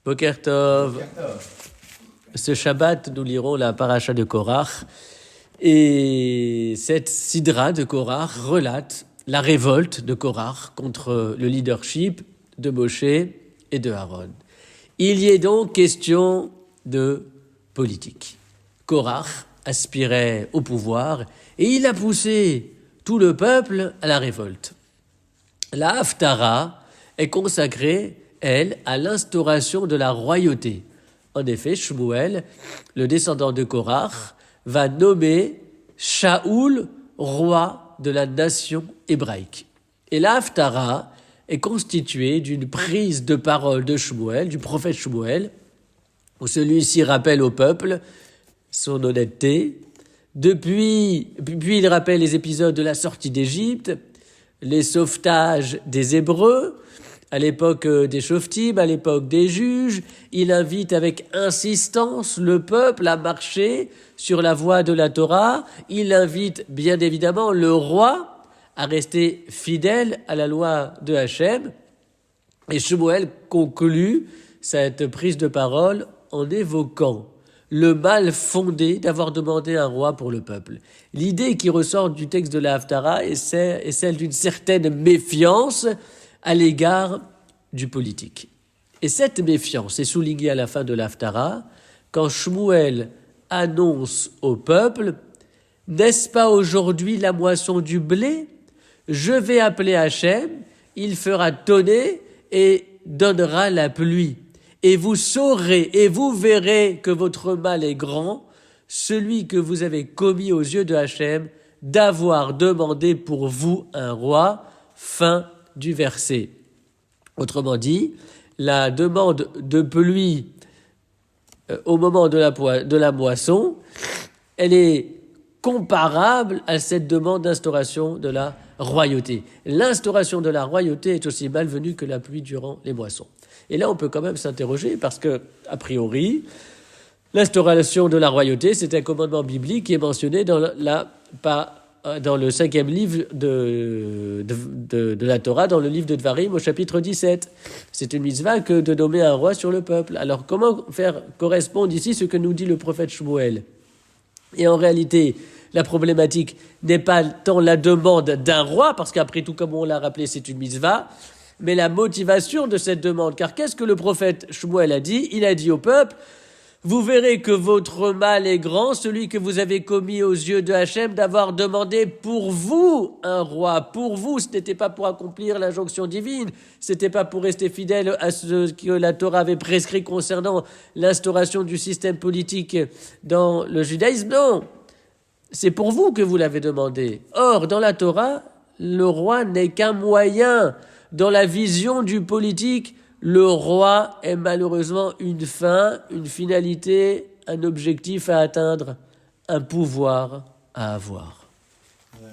Boker Tov. Ce Shabbat, nous lirons la paracha de Korach. Et cette sidra de Korach relate la révolte de Korach contre le leadership de Moshe et de Aaron. Il y est donc question de politique. Korach aspirait au pouvoir et il a poussé tout le peuple à la révolte. La Haftara est consacrée, elle, à l'instauration de la royauté. En effet, Shmuel, le descendant de Korach, va nommer Shaoul roi de la nation hébraïque. Et la Haftara est constituée d'une prise de parole de Shmuel, du prophète Shmuel, où celui-ci rappelle au peuple son honnêteté. Puis il rappelle les épisodes de la sortie d'Égypte, les sauvetages des Hébreux, à l'époque des Shoftim, à l'époque des juges. Il invite avec insistance le peuple à marcher sur la voie de la Torah. Il invite bien évidemment le roi à rester fidèle à la loi de Hachem. Et Shmuel conclut cette prise de parole en évoquant le mal fondé d'avoir demandé un roi pour le peuple. L'idée qui ressort du texte de la Haftara est celle d'une certaine méfiance à l'égard du politique. Et cette méfiance est soulignée à la fin de la Haftara quand Shmuel annonce au peuple « N'est-ce pas aujourd'hui la moisson du blé ? Je vais appeler Hachem, il fera tonner et donnera la pluie. Et vous saurez et vous verrez que votre mal est grand, celui que vous avez commis aux yeux de Hachem, d'avoir demandé pour vous un roi. » Fin du verset. Autrement dit, la demande de pluie au moment de la moisson, elle est comparable à cette demande d'instauration de la royauté. L'instauration de la royauté est aussi malvenue que la pluie durant les moissons. Et là, on peut quand même s'interroger parce que, a priori, l'instauration de la royauté, c'est un commandement biblique qui est mentionné dans le 5e livre de la Torah, dans le livre de Dvarim, au chapitre 17. C'est une mitzvah que de nommer un roi sur le peuple. Alors, comment faire correspondre ici ce que nous dit le prophète Shmuel ? Et en réalité, la problématique n'est pas tant la demande d'un roi, parce qu'après tout, comme on l'a rappelé, c'est une mitzvah, mais la motivation de cette demande. Car qu'est-ce que le prophète Shmuel a dit ? Il a dit au peuple, vous verrez que votre mal est grand, celui que vous avez commis aux yeux de Hachem, d'avoir demandé pour vous un roi. Pour vous, ce n'était pas pour accomplir l'injonction divine, ce n'était pas pour rester fidèle à ce que la Torah avait prescrit concernant l'instauration du système politique dans le judaïsme. Non, c'est pour vous que vous l'avez demandé. Or, dans la Torah, le roi n'est qu'un moyen. Dans la vision du politique, le roi est malheureusement une fin, une finalité, un objectif à atteindre, un pouvoir à avoir. Ouais.